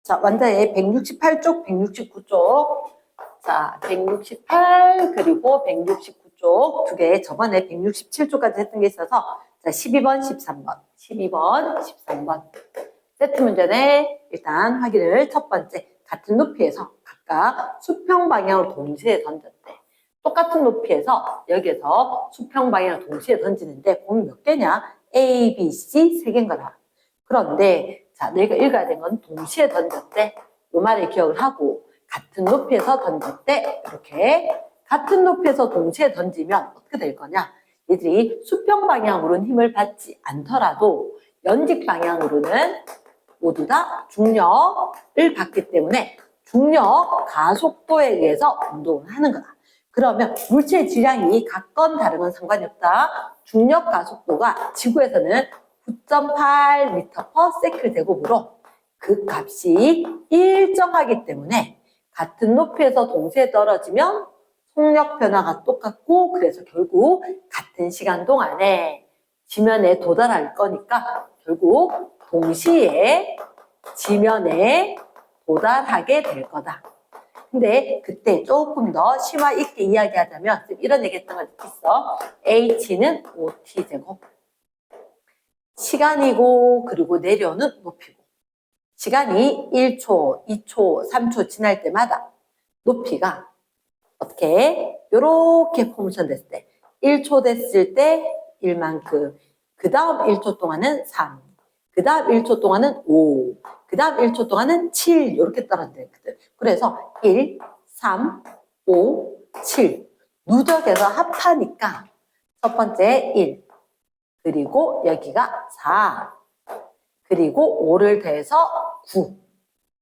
자, 완자의 168쪽, 169쪽. 자, 168 그리고 169쪽 두 개. 저번에 167쪽까지 했던 게 있어서 자, 12번, 13번. 12번, 13번. 세트 문제는 일단 확인을 첫 번째. 같은 높이에서 각각 수평 방향으로 동시에 던졌대. 똑같은 높이에서 여기에서 수평 방향을 동시에 던지는데 공이 몇 개냐? A, B, C 세 개인 거다. 그런데 자, 너희가 읽어야 되는 건 동시에 던졌대. 이 말을 기억을 하고 같은 높이에서 던졌대. 이렇게 같은 높이에서 동시에 던지면 어떻게 될 거냐? 얘들이 수평 방향으로는 힘을 받지 않더라도 연직 방향으로는 모두 다 중력을 받기 때문에 중력 가속도에 의해서 운동을 하는 거다. 그러면 물체의 질량이 같건 다른 건 상관이 없다. 중력 가속도가 지구에서는 9.8m/s 제곱으로 그 값이 일정하기 때문에 같은 높이에서 동시에 떨어지면 속력 변화가 똑같고 그래서 결국 같은 시간 동안에 지면에 도달할 거니까 결국 동시에 지면에 도달하게 될 거다. 근데 그때 조금 더 심화 있게 이야기하자면 이런 얘기 했던 거 있어. H는 5t제곱. 시간이고 그리고 내려오는 높이고. 시간이 1초, 2초, 3초 지날 때마다 높이가 어떻게 요렇게 포메이션 됐을 때 1초 됐을 때 1만큼 그 다음 1초 동안은 3, 그 다음 1초 동안은 5, 그 다음 1초 동안은 7 이렇게 떨어졌거든. 그래서 1, 3, 5, 7 누적해서 합하니까 첫 번째 1 그리고 여기가 4 그리고 5를 더해서 9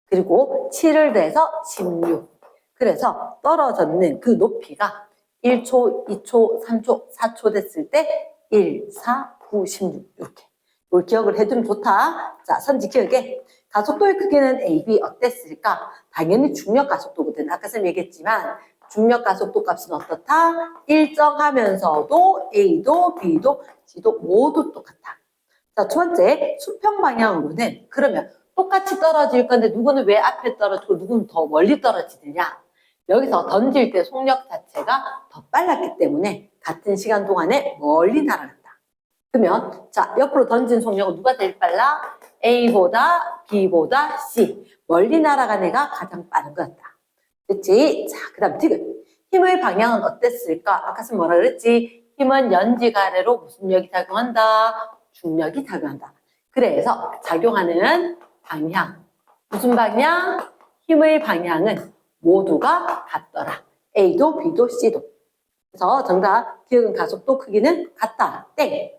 그리고 7을 더해서 16 그래서 떨어졌는 그 높이가 1초, 2초, 3초, 4초 됐을 때 1, 4, 9, 16 이렇게 이걸 기억을 해두면 좋다. 자, 선지 기억에 가속도의 크기는 A, B 어땠을까? 당연히 중력 가속도거든. 아까 쌤 얘기했지만 중력 가속도 값은 어떻다? 일정하면서도 A도 B도 C도 모두 똑같다. 자, 두 번째 수평 방향으로는 그러면 똑같이 떨어질 건데 누구는 왜 앞에 떨어지고 누구는 더 멀리 떨어지느냐? 여기서 던질 때 속력 자체가 더 빨랐기 때문에 같은 시간 동안에 멀리 날아간다. 그러면 자 옆으로 던진 속력은 누가 제일 빨라? A보다 B보다 C. 멀리 날아간 애가 가장 빠른 것 같다. 그렇지? 자, 그 다음 지금 힘의 방향은 어땠을까? 아까 뭐라 그랬지? 힘은 연직 아래로 무슨力이 작용한다? 중력이 작용한다. 그래서 작용하는 방향. 무슨 방향? 힘의 방향은 모두가 같더라. A도 B도 C도. 그래서 정답 기억은 가속도 크기는 같다. 땡.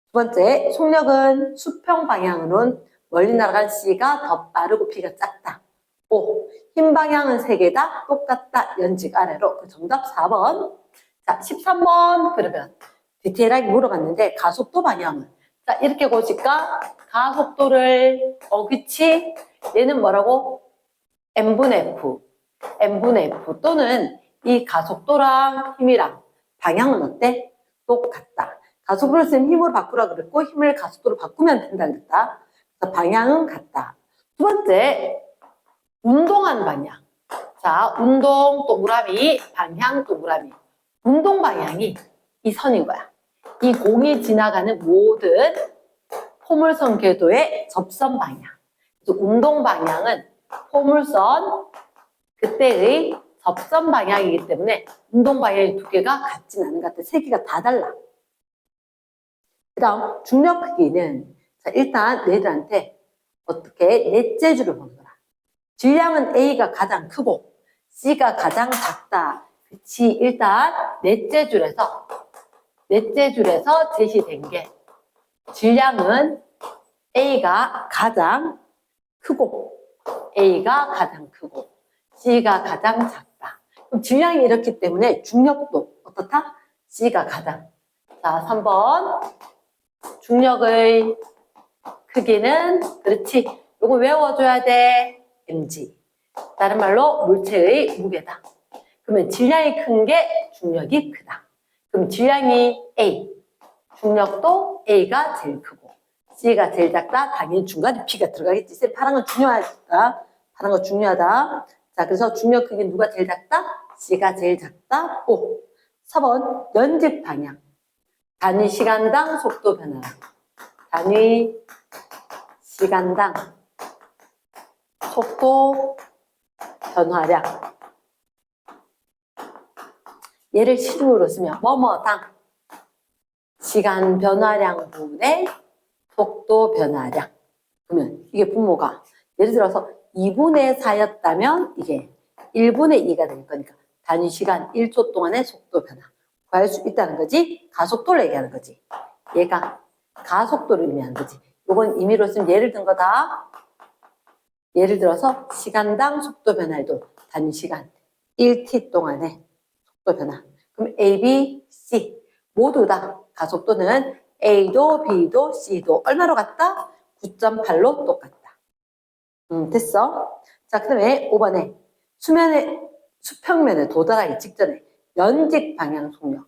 두 번째, 속력은 수평 방향으로는 멀리 날아간 C가 더 빠르고 B가 작다. 5. 힘 방향은 세 개 다 똑같다. 연직 아래로. 그 정답 4번. 자, 13번. 그러면 디테일하게 물어봤는데 가속도 방향은 자, 이렇게 보실까? 가속도를 그치? 얘는 뭐라고? M분의 F. M분의 F 또는 이 가속도랑 힘이랑 방향은 어때? 똑같다. 가속도를 쓰면 힘으로 바꾸라 그랬고 힘을 가속도로 바꾸면 된다 그랬다. 그래서 방향은 같다. 두 번째, 운동하는 방향. 자, 운동 동그라미, 방향 동그라미. 운동 방향이 이 선인 거야. 이 공이 지나가는 모든 포물선 궤도의 접선 방향. 그래서 운동 방향은 포물선 그때의 접선 방향이기 때문에 운동 방향이 두 개가 같진 않은 것 같아. 세 개가 다 달라. 그 다음 중력 크기는 자, 일단 너희들한테 어떻게 넷째 줄을 보는 거라. 질량은 A가 가장 크고 C가 가장 작다. 그치? 일단 넷째 줄에서 제시된 게 질량은 A가 가장 크고 C가 가장 작다. 그럼 질량이 이렇기 때문에 중력도 어떻다? C가 가장. 자, 3번 중력의 크기는 그렇지. 이거 외워줘야 돼. mg. 다른 말로 물체의 무게다. 그러면 질량이 큰 게 중력이 크다. 그럼 질량이 A. 중력도 A가 제일 크고 C가 제일 작다. 당연히 중간에 B가 들어가겠지. 쌤 파란 건 중요하다. 파란 거 중요하다. 자, 그래서 중력 크기 누가 제일 작다? C가 제일 작다. O. 4번 연집 방향. 단위 시간당 속도 변화량. 단위 시간당 속도 변화량. 얘를 시중으로 쓰면 뭐뭐당 시간 변화량 분의 속도 변화량. 그러면 이게 분모가 예를 들어서 2분의 4였다면 이게 1분의 2가 될 거니까 단위 시간 1초 동안의 속도 변화 구할 수 있다는 거지. 가속도를 얘기하는 거지. 얘가 가속도를 의미하는 거지. 이건 임의로 쓰면 예를 든 거다. 예를 들어서 시간당 속도 변화에도 단위 시간 1t 동안의 속도 변화. 그럼 A, B, C 모두 다 가속도는 A도 B도 C도 얼마로 같다? 9.8로 똑같다. 됐어. 자, 그 다음에 5번에 수평면에 도달하기 직전에 연직 방향 속력.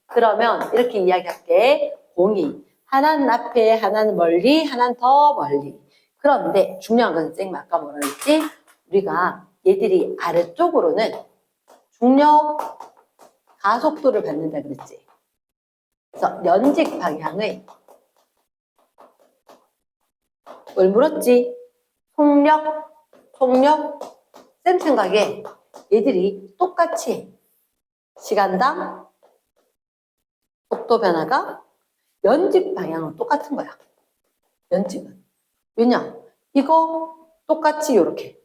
그러면 이렇게 이야기할게. 공이 하나는 앞에, 하나는 멀리, 하나는 더 멀리. 그런데 중요한 것은 쌤이 아까 뭐라 그랬지? 우리가 얘들이 아래쪽으로는 중력 가속도를 받는다 그랬지. 그래서 연직 방향의 뭘 물었지? 속력. 쌤 생각에 얘들이 똑같이 시간당 속도 변화가 연직 방향은 똑같은 거야. 연직은. 왜냐? 이거 똑같이 이렇게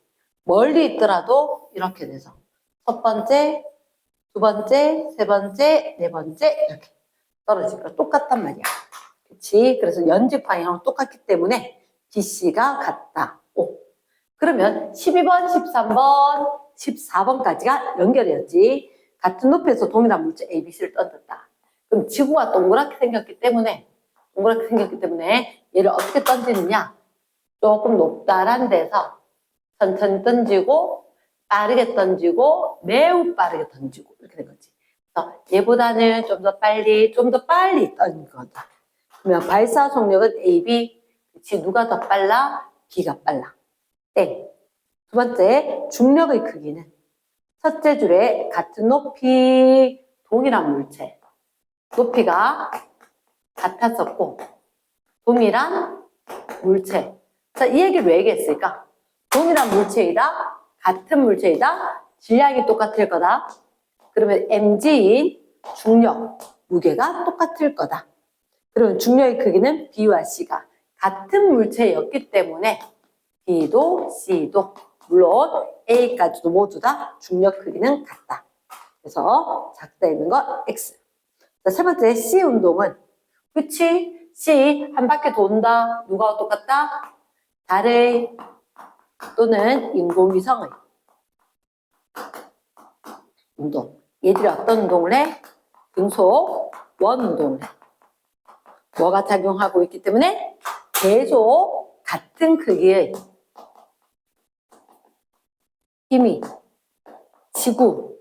멀리 있더라도 이렇게 돼서 첫 번째, 두 번째, 세 번째, 네 번째 이렇게 떨어지니까 똑같단 말이야. 그치? 그래서 연직 방향은 똑같기 때문에 BC가 같다. 오. 그러면 12번, 13번, 14번까지가 연결이었지. 같은 높이에서 동일한 물체 A, B, C를 던졌다. 그럼 지구가 동그랗게 생겼기 때문에 얘를 어떻게 던지느냐? 조금 높다란 데서 천천히 던지고 빠르게 던지고 매우 빠르게 던지고 이렇게 된 거지. 그래서 얘보다는 좀 더 빨리 던진 거다. 그러면 발사 속력은 A, B. 그치? 누가 더 빨라? B가 빨라. 땡. 두 번째, 중력의 크기는 첫째 줄에 같은 높이 동일한 물체. 높이가 같았었고 동일한 물체. 자, 이 얘기를 왜 얘기했을까? 동일한 물체이다. 같은 물체이다. 질량이 똑같을 거다. 그러면 mg인 중력, 무게가 똑같을 거다. 그러면 중력의 크기는 B와 C가 같은 물체였기 때문에 B도 C도 물론 A까지도 모두 다 중력 크기는 같다. 그래서 작다 있는 거 X. 자, 세 번째 C 운동은 그치? C 한 바퀴 돈다. 누가 똑같다? 달의 또는 인공위성의 운동. 얘들이 어떤 운동을 해? 등속 원 운동을 해. 뭐가 작용하고 있기 때문에 계속 같은 크기의 힘이 지구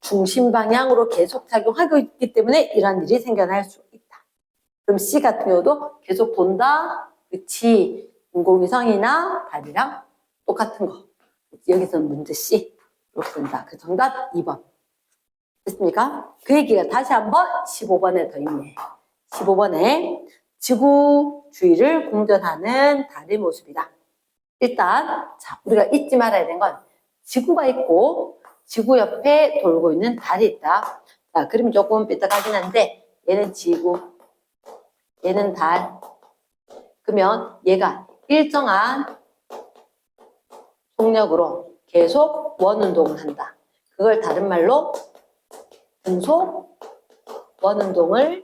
중심 방향으로 계속 작용하고 있기 때문에 이런 일이 생겨날 수 있다. 그럼 C 같은 경우도 계속 돈다. 그치? 인공위성이나 달이랑 똑같은 거. 여기서는 문제 C. 이렇게 된다. 그 정답 2번. 됐습니까? 그 얘기가 다시 한번 15번에 더 있네. 15번에 지구 주위를 공전하는 달의 모습이다. 일단 자, 우리가 잊지 말아야 되는 건 지구가 있고 지구 옆에 돌고 있는 달이 있다. 자, 그림이 조금 삐딱하긴 한데 얘는 지구, 얘는 달. 그러면 얘가 일정한 속력으로 계속 원운동을 한다. 그걸 다른 말로 등속 원운동을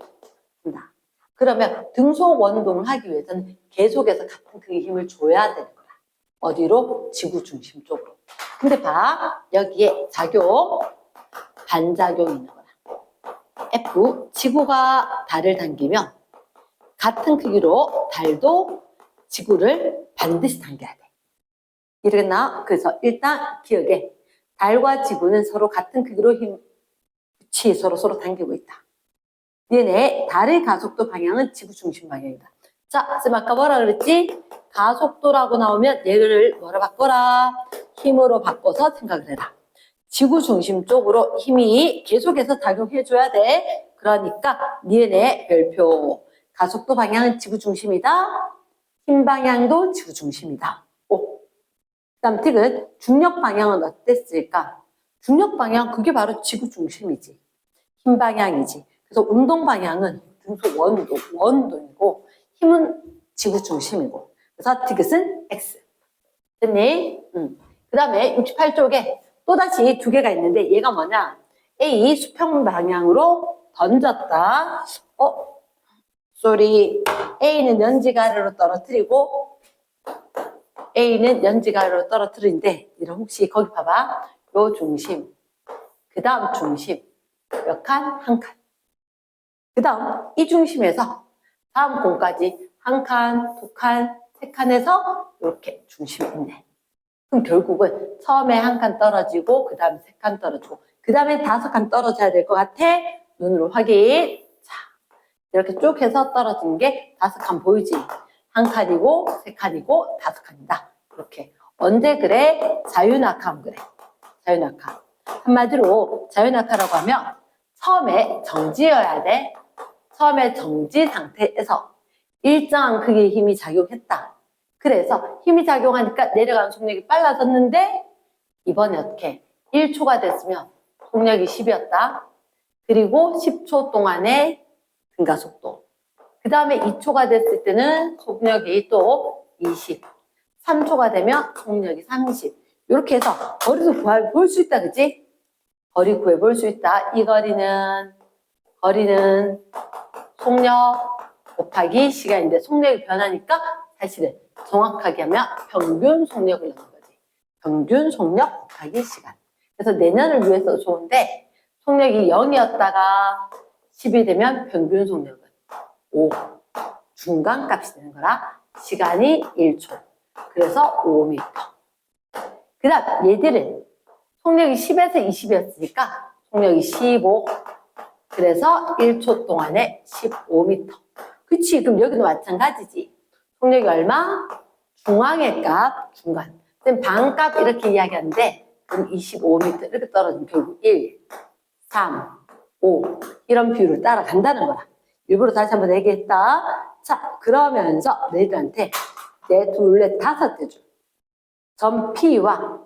한다. 그러면 등속 원운동을 하기 위해서는 계속해서 같은 크기의 힘을 줘야 되는 거야. 어디로? 지구 중심 쪽으로. 근데 봐, 여기에 작용, 반작용이 있는 거야. F, 지구가 달을 당기면 같은 크기로 달도 지구를 반드시 당겨야 돼. 이러겠나? 그래서 일단 기억에 달과 지구는 서로 같은 크기로 힘이 서로 당기고 있다. 얘네 달의 가속도 방향은 지구 중심 방향이다. 자, 지금 아까 뭐라 그랬지? 가속도라고 나오면 얘를 뭐로 바꿔라? 힘으로 바꿔서 생각을 해라. 지구 중심 쪽으로 힘이 계속해서 작용해줘야 돼. 그러니까 니은의 별표. 가속도 방향은 지구 중심이다. 힘 방향도 지구 중심이다. 오. 그다음 틱은 중력 방향은 어땠을까? 중력 방향 그게 바로 지구 중심이지. 힘 방향이지. 그래서 운동 방향은 등속 원동이고 힘은 지구 중심이고. 그래서 티귿은 X. 됐니? 그 다음에 68쪽에 또다시 두 개가 있는데 얘가 뭐냐? A 수평 방향으로 던졌다. 쏘리. A는 연지가르로 떨어뜨리고 A는 연지가르로 떨어뜨리는데 이런 혹시 거기 봐봐. 요 중심. 그 다음 중심. 몇 칸? 한 칸. 그 다음 이 중심에서 다음 공까지 한 칸, 두 칸, 세 칸에서 이렇게 중심이 있네. 그럼 결국은 처음에 한 칸 떨어지고 그 다음에 세 칸 떨어지고 그 다음에 5칸 떨어져야 될 것 같아. 눈으로 확인. 자, 이렇게 쭉 해서 떨어진 게 5칸 보이지? 한 칸이고 세 칸이고 5칸이다. 이렇게. 언제 그래? 자유낙하면 그래. 자유낙하. 한마디로 자유낙하라고 하면 처음에 정지여야 돼. 처음에 정지 상태에서 일정한 크기의 힘이 작용했다. 그래서 힘이 작용하니까 내려가는 속력이 빨라졌는데 이번에 어떻게 1초가 됐으면 속력이 10이었다. 그리고 10초 동안의 증가속도. 그 다음에 2초가 됐을 때는 속력이 또 20. 3초가 되면 속력이 30. 이렇게 해서 거리도 볼 수 있다. 그치? 거리 구해볼 수 있다. 이 거리는 속력 곱하기 시간인데 속력이 변하니까 사실은 정확하게 하면 평균 속력을 넣는 거지. 평균 속력 곱하기 시간. 그래서 내년을 위해서 좋은데 속력이 0이었다가 10이 되면 평균 속력은 5. 중간값이 되는 거라 시간이 1초. 그래서 5m. 그 다음 얘들은 속력이 10에서 20이었으니까 속력이 15. 그래서 1초 동안에 15m. 그치? 그럼 여기도 마찬가지지. 속력이 얼마? 중앙의 값, 중간. 그럼 반값 이렇게 이야기하는데 그럼 25m 이렇게 떨어지면 결국 1, 3, 5 이런 비율을 따라간다는 거야. 일부러 다시 한번 얘기했다. 자, 그러면서 너희들한테 내 둘, 넷, 5대 줄. 점 P와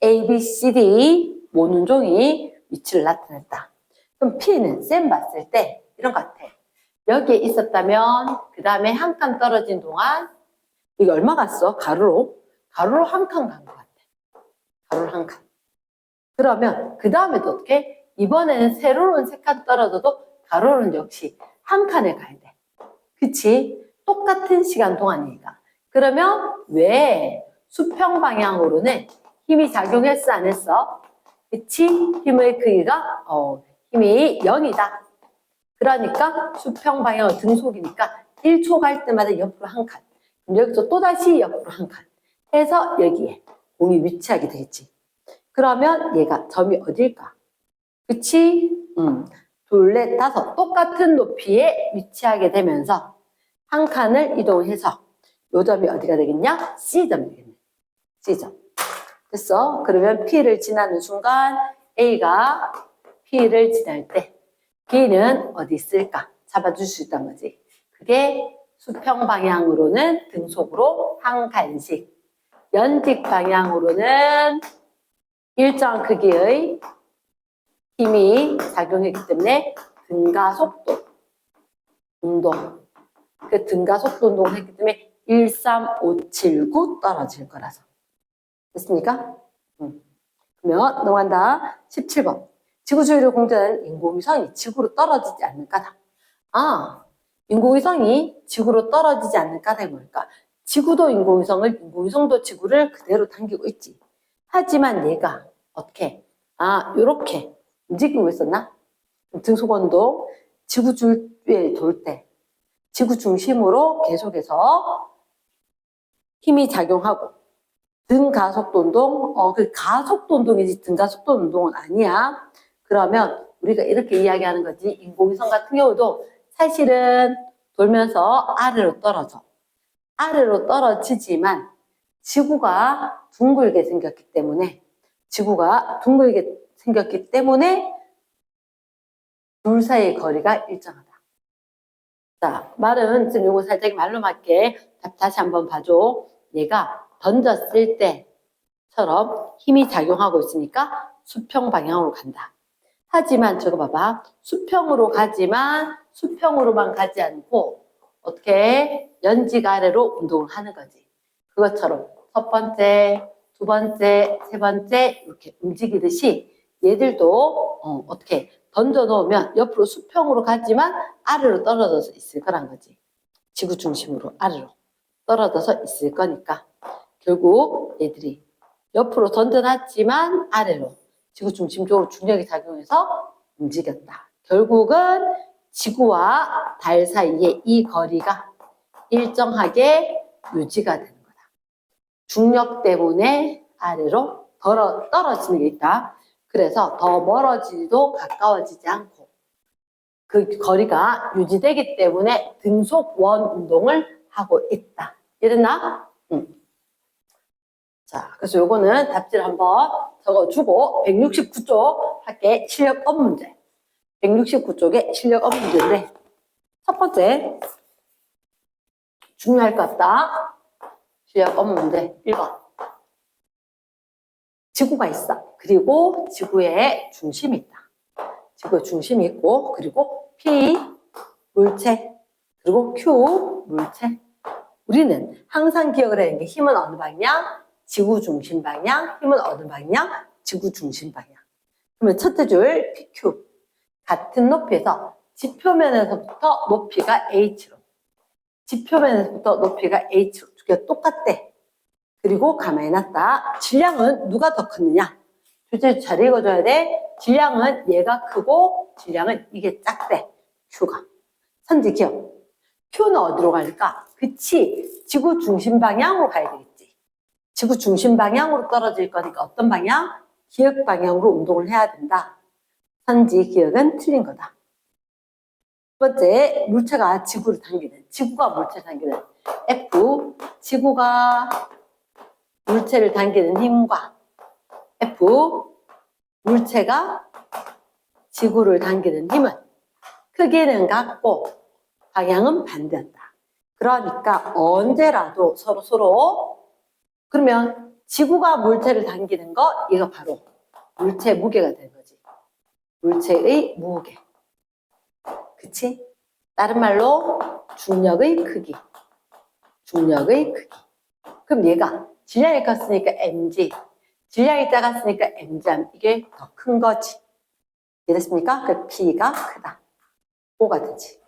A, B, C, D 모는 종이 위치를 나타냈다. 그럼 P는 쌤 봤을 때 이런 것 같아. 여기에 있었다면 그 다음에 한 칸 떨어진 동안 이게 얼마 갔어? 가로로? 가로로 한 칸 간 것 같아. 가로로 한 칸. 그러면 그 다음에도 어떻게? 이번에는 세로로는 3칸 떨어져도 가로로는 역시 한 칸에 가야 돼. 그치? 똑같은 시간 동안이니까. 그러면 왜 수평 방향으로는 힘이 작용했어 안 했어? 그치? 힘의 크기가 힘이 0이다. 그러니까 수평 방향은 등속이니까 1초 갈 때마다 옆으로 한 칸. 그럼 여기서 또다시 옆으로 한 칸. 해서 여기에 공이 위치하게 되겠지. 그러면 얘가 점이 어딜까? 그치? 둘, 넷, 5 똑같은 높이에 위치하게 되면서 한 칸을 이동해서 요 점이 어디가 되겠냐? C점이 되겠네. C점. 됐어? 그러면 P를 지나는 순간 A가 P를 지날 때 B는 어디 있을까? 잡아줄 수 있단 거지. 그게 수평 방향으로는 등속으로 한 칸씩, 연직 방향으로는 일정한 크기의 힘이 작용했기 때문에 등가속도 운동. 그 등가속도 운동을 했기 때문에 1, 3, 5, 7, 9 떨어질 거라서. 됐습니까? 그러면 넘어간다. 17번. 지구주위를 공전하는 인공위성이 지구로 떨어지지 않는 까닭. 인공위성이 지구로 떨어지지 않는 까닭이 뭘까? 지구도 인공위성도 지구를 그대로 당기고 있지. 하지만 얘가 어떻게? 요렇게 움직이고 있었나? 등속원도 지구 주위에 돌 때 지구 중심으로 계속해서 힘이 작용하고 등가속도 운동, 그 가속도 운동이지 등가속도 운동은 아니야. 그러면 우리가 이렇게 이야기하는 거지. 인공위성 같은 경우도 사실은 돌면서 아래로 떨어져. 아래로 떨어지지만 지구가 둥글게 생겼기 때문에 둘 사이의 거리가 일정하다. 자, 말은 지금 요거 살짝 말로 맞게 다시 한번 봐줘. 얘가 던졌을 때처럼 힘이 작용하고 있으니까 수평 방향으로 간다. 하지만 저거 봐봐. 수평으로만 가지 않고 어떻게 연직 아래로 운동을 하는 거지. 그것처럼 첫 번째, 두 번째, 세 번째 이렇게 움직이듯이 얘들도 어떻게 던져 놓으면 옆으로 수평으로 가지만 아래로 떨어져서 있을 거란 거지. 지구 중심으로 아래로 떨어져서 있을 거니까 결국 얘들이 옆으로 던져놨지만 아래로 지구 중심적으로 중력이 작용해서 움직였다. 결국은 지구와 달 사이의 이 거리가 일정하게 유지가 되는 거다. 중력 때문에 아래로 떨어지는 게 있다. 그래서 더 멀어지지도 가까워지지 않고 그 거리가 유지되기 때문에 등속원 운동을 하고 있다. 이해됐나? 자, 그래서 요거는 답지를 한번 적어주고 169쪽 할게. 실력 업 문제. 169쪽에 실력 업 문제인데 첫 번째 중요할 것 같다. 실력 업 문제 1번. 지구가 있어. 그리고 지구에 중심이 있다. 지구에 중심이 있고 그리고 P 물체 그리고 Q 물체. 우리는 항상 기억을 해야 하는 게 힘은 어느 방향? 지구 중심 방향. 힘은 어느 방향? 지구 중심 방향. 그러면 첫째 줄 PQ. 같은 높이에서 지표면에서부터 높이가 H로. 지표면에서부터 높이가 H로. 두 개가 똑같대. 그리고 가만히 놨다. 질량은 누가 더 크느냐? 주제 잘 읽어줘야 돼. 질량은 얘가 크고 질량은 이게 작대. Q가. 선지 기억. Q는 어디로 갈까? 그치. 지구 중심 방향으로 가야 되겠지. 지구 중심 방향으로 떨어질 거니까 어떤 방향? 기역 방향으로 운동을 해야 된다. 선지 기역은 틀린 거다. 두 번째, 물체가 지구를 당기는, 지구가 물체를 당기는 F, 지구가 물체를 당기는 힘과 F, 물체가 지구를 당기는 힘은 크기는 같고 방향은 반대였다. 그러니까 언제라도 서로 그러면 지구가 물체를 당기는 거 이거 바로 물체 무게가 되는 거지. 물체의 무게. 그치? 다른 말로 중력의 크기. 중력의 크기. 그럼 얘가 질량이 컸으니까 mg, 질량이 작았으니까 mg, 이게 더 큰 거지. 이해됐습니까? 그 P가 크다. O가 되지.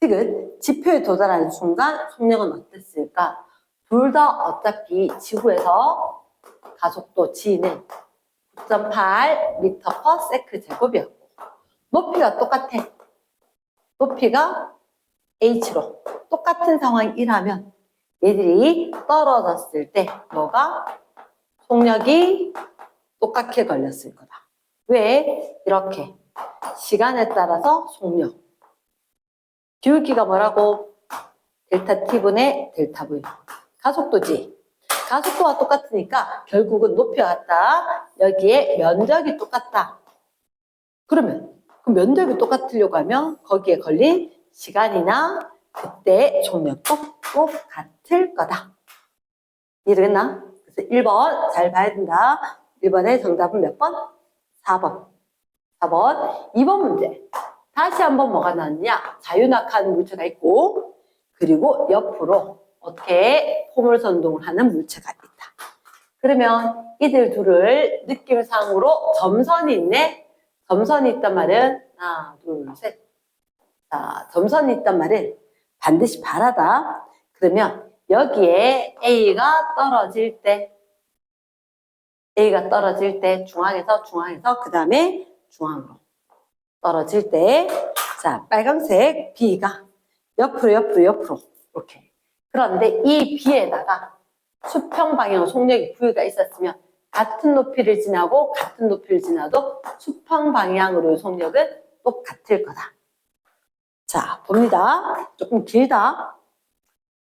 지금 지표에 도달하는 순간 속력은 어땠을까? 둘 다 어차피 지구에서 가속도 G는 9.8m/s 제곱이었고 높이가 똑같아. 높이가 h로 똑같은 상황이라면 얘들이 떨어졌을 때 뭐가? 속력이 똑같게 걸렸을 거다. 왜? 이렇게 시간에 따라서 속력 기울기가 뭐라고? 델타 T분의 델타 V. 가속도지. 가속도가 똑같으니까 결국은 높이가 같다. 여기에 면적이 똑같다. 그러면 그 면적이 똑같으려고 하면 거기에 걸린 시간이나 그때 속력도 똑같을 거다. 이해되겠나? 그래서 1번 잘 봐야 된다. 1번의 정답은 몇 번? 4번. 4번. 2번 문제. 다시 한번 뭐가 나왔냐? 자유낙하한 물체가 있고 그리고 옆으로 어떻게 포물선 운동을 하는 물체가 있다. 그러면 이들 둘을 느낌상으로 점선이 있네. 점선이 있단 말은 하나, 둘, 셋. 자, 점선이 있단 말은 반드시 바라다. 그러면 여기에 A가 떨어질 때 중앙에서 그 다음에 중앙으로 떨어질 때 자, 빨강색 B가 옆으로 이렇게. 그런데 이 B에다가 수평 방향 속력이 V가 있었으면 같은 높이를 지나고 같은 높이를 지나도 수평 방향으로의 속력은 똑같을 거다. 자, 봅니다. 조금 길다.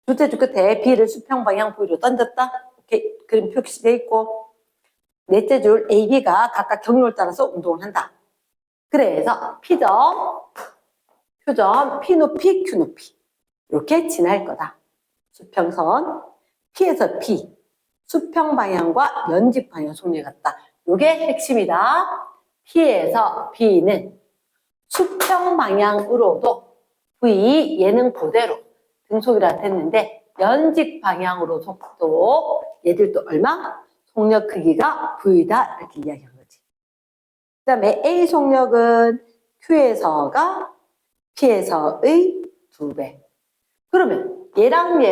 둘째 줄 끝에 B를 수평 방향 V로 던졌다. 오케이. 그림 표시되어 있고, 넷째 줄 AB가 각각 경로를 따라서 운동을 한다. 그래서 P점, Q점, P 높이, Q 높이 이렇게 지날 거다. 수평선 P에서 P, 수평 방향과 연직 방향 속력이 같다. 이게 핵심이다. P에서 B는 수평 방향으로도 V, 얘는 그대로 등속이라 했는데 연직 방향으로 속도, 얘들도 얼마? 속력 크기가 V다 이렇게 이야기한 거지. 그 다음에 A 속력은 Q에서가 P에서의 2배. 그러면 얘랑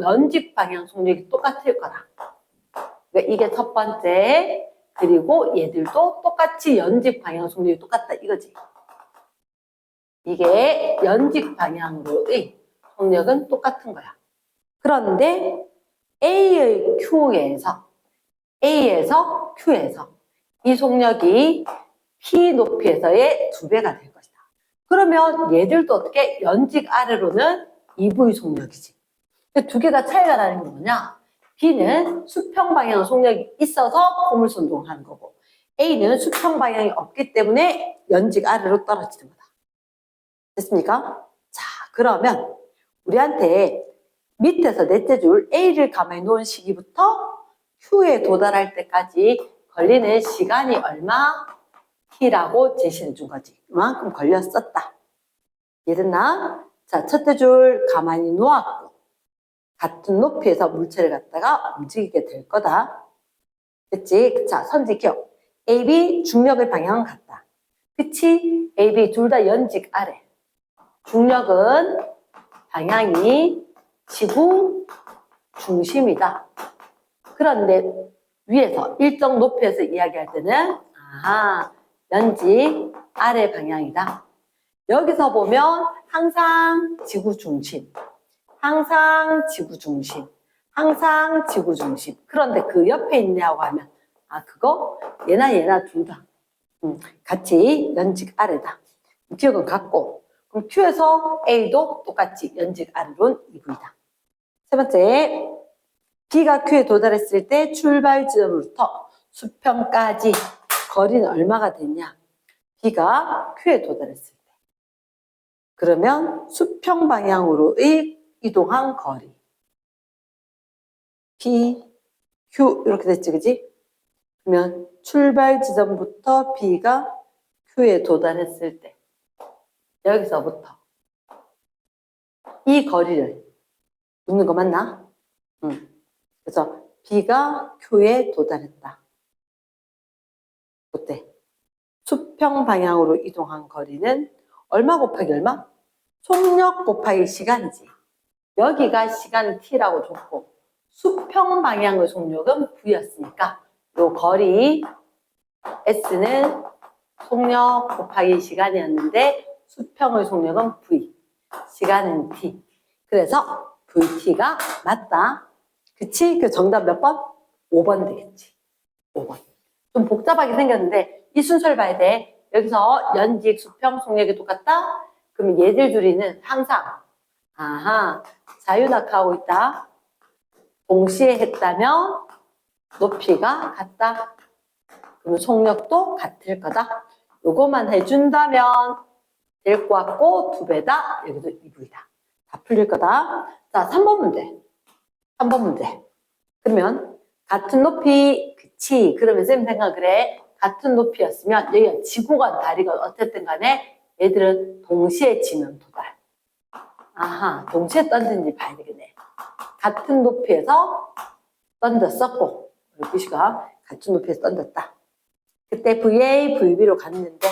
연직 방향 속력이 똑같을 거다. 그러니까 이게 첫 번째. 그리고 얘들도 똑같이 연직 방향 속력이 똑같다 이거지. 이게 연직 방향으로의 속력은 똑같은 거야. 그런데 A에서 Q에서 이 속력이 P 높이에서의 2배가 될 것이다. 그러면 얘들도 어떻게 연직 아래로는 EV 속력이지. 두 개가 차이가 나는 게 뭐냐? B는 수평 방향 속력이 있어서 포물선 운동을 하는 거고 A는 수평 방향이 없기 때문에 연직 아래로 떨어지는 거다. 됐습니까? 자, 그러면 우리한테 밑에서 넷째 줄 A를 가만히 놓은 시기부터 Q에 도달할 때까지 걸리는 시간이 얼마? T라고 제시해 준 거지. 그만큼 걸렸었다. 이해됐나? 자, 첫째 줄 가만히 놓았고 같은 높이에서 물체를 갖다가 움직이게 될 거다. 됐지? 자, 선지 기억. AB 중력의 방향은 같다. 그치? AB 둘 다 연직 아래. 중력은 방향이 지구 중심이다. 그런데 위에서 일정 높이에서 이야기할 때는 연직 아래 방향이다. 여기서 보면 항상 지구 중심, 항상 지구 중심, 항상 지구 중심. 그런데 그 옆에 있냐고 하면 그거 얘나 둘 다 같이 연직 아래다. 기억은 같고 그럼 Q에서 A도 똑같이 연직 아래로는 EV다. 세 번째, B가 Q에 도달했을 때 출발 지점으로부터 수평까지 거리는 얼마가 됐냐? B가 Q에 도달했을 때. 그러면 수평 방향으로의 이동한 거리. P, Q 이렇게 됐지, 그지? 그러면 출발 지점부터 B가 Q에 도달했을 때 여기서부터 이 거리를 묻는 거 맞나? 그래서 B가 Q에 도달했다. 그때 수평 방향으로 이동한 거리는 얼마 곱하기 얼마? 속력 곱하기 시간이지. 여기가 시간 T라고 줬고 수평 방향의 속력은 V였으니까 요 거리 S는 속력 곱하기 시간이었는데 수평의 속력은 V, 시간은 T. 그래서 VT가 맞다. 그치? 그 정답 몇 번? 5번 되겠지. 5번. 좀 복잡하게 생겼는데 이 순서를 봐야 돼. 여기서 연직, 수평, 속력이 똑같다? 그럼 얘들 둘이는 항상 자유낙하하고 있다. 동시에 했다면 높이가 같다. 그러면 속력도 같을 거다. 요거만 해준다면 될 것 같고 2배다. 여기도 2V다. 다 풀릴 거다. 자, 3번 문제. 3번 문제. 그러면 같은 높이, 그치. 그러면 쌤 생각을 해. 같은 높이였으면 여기가 지구가 다리가 어쨌든 간에 얘들은 동시에 지면 도달. 동시에 던진지 봐야 되겠네. 같은 높이에서 던졌었고 우리 B씨가 같은 높이에서 던졌다. 그때 VA, VB로 갔는데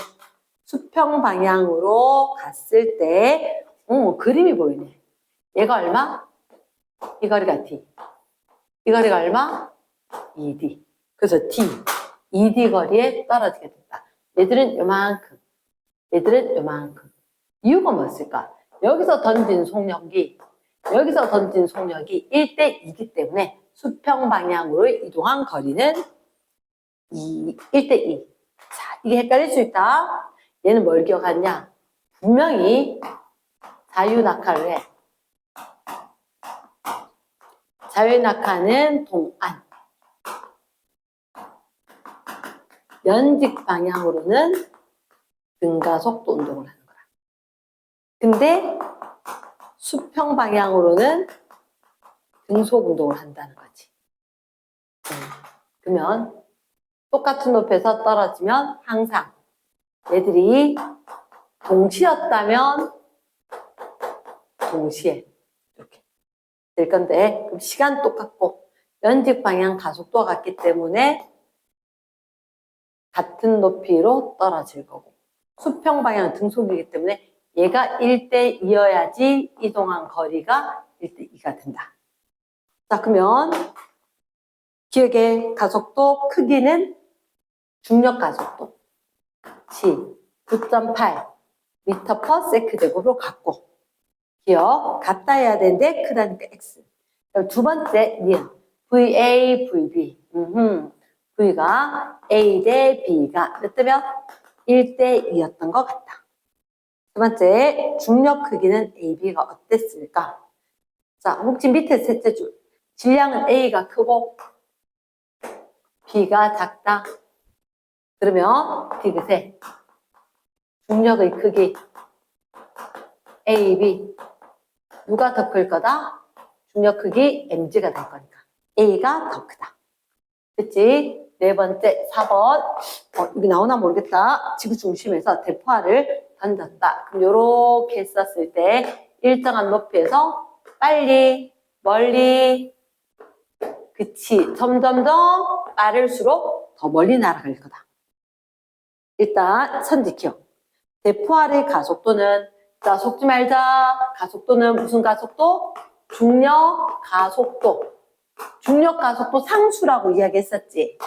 수평 방향으로 갔을 때 그림이 보이네. 얘가 얼마? 이 거리가 D. 이 거리가 얼마? ED. 그래서 D, ED 거리에 떨어지게 됐다. 얘들은 요만큼, 얘들은 요만큼. 이유가 뭐였을까? 여기서 던진 속력이 1대2이기 때문에 수평 방향으로 이동한 거리는 1대2. 자, 이게 헷갈릴 수 있다. 얘는 뭘 기억하냐? 분명히 자유낙하를 해. 자유낙하는 동안. 연직 방향으로는 등가속도 운동을 하는 거야. 근데 수평 방향으로는 등속 운동을 한다는 거지. 그러면 똑같은 높이에서 떨어지면 항상 얘들이 동시였다면 동시에 이렇게 될 건데, 그럼 시간 똑같고 연직 방향 가속도가 같기 때문에 같은 높이로 떨어질 거고, 수평 방향 등속이기 때문에 얘가 1대2여야지 이동한 거리가 1대2가 된다. 자, 그러면 기억의 가속도 크기는 중력 가속도 G 9.8 미터 퍼 세컨드로 갖고, 기억 같다 해야 되는데 크다니까 X. 두 번째 니은 VA, VB. V가 A 대 B가 몇 대 몇? 1대2였던 것 같다. 두 번째, 중력 크기는 AB가 어땠을까? 자, 혹시 밑에 셋째 줄. 질량은 A가 크고 B가 작다. 그러면 디귿에 중력의 크기 AB 누가 더 클 거다? 중력 크기 mg가 될 거니까 A가 더 크다. 그치? 네 번째, 4번. 여기 나오나 모르겠다. 지구 중심에서 대포알을 던졌다. 그럼 요렇게 했었을 때 일정한 높이에서 빨리, 멀리, 그치? 점점점 빠를수록 더 멀리 날아갈 거다. 일단 선지 기억. 대포알의 가속도는, 자, 속지 말자. 가속도는 무슨 가속도? 중력 가속도. 중력 가속도 상수라고 이야기했었지.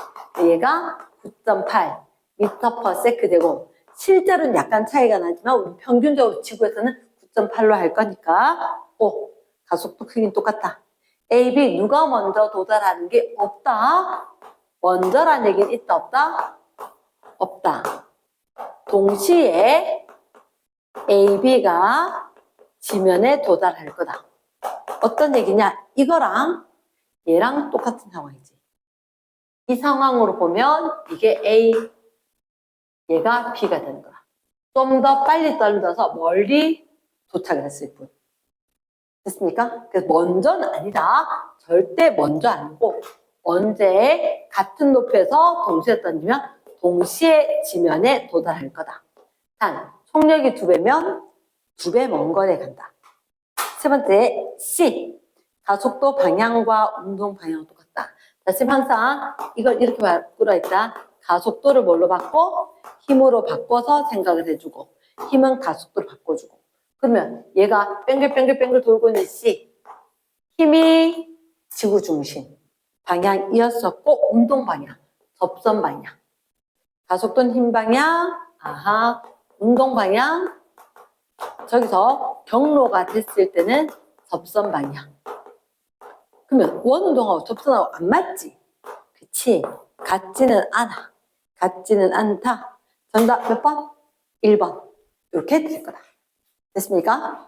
얘가 9.8 미터 퍼 세컨드고, 실제로는 약간 차이가 나지만 우리 평균적으로 지구에서는 9.8로 할 거니까 가속도 크기는 똑같다. A, B 누가 먼저 도달하는 게 없다. 먼저란 얘기는 있다 없다? 없다. 동시에 A, B가 지면에 도달할 거다. 어떤 얘기냐? 이거랑 얘랑 똑같은 상황이지. 이 상황으로 보면 이게 A, 얘가 B가 되는 거야. 좀 더 빨리 떨어져서 멀리 도착을 했을 뿐. 됐습니까? 그래서 먼저는 아니다. 절대 먼저 아니고, 언제 같은 높이에서 동시에 던지면 동시에 지면에 도달할 거다. 단, 속력이 2배면 2배 먼 거리에 간다. 세 번째, C. 가속도 방향과 운동 방향은 똑같다. 자, 지금 항상 이걸 이렇게 바꾸라 했다. 가속도를 뭘로 바꿔? 힘으로 바꿔서 생각을 해주고, 힘은 가속도로 바꿔주고. 그러면 얘가 뱅글뱅글 돌고 있는 C. 힘이 지구 중심 방향이었었고, 운동 방향, 접선 방향. 가속도는 힘 방향, 운동 방향. 저기서 경로가 됐을 때는 접선 방향. 그러면 원운동하고 접선하고 안 맞지? 그치? 같지는 않아. 같지는 않다. 정답 몇 번? 1번. 이렇게 될 거다. 됐습니까?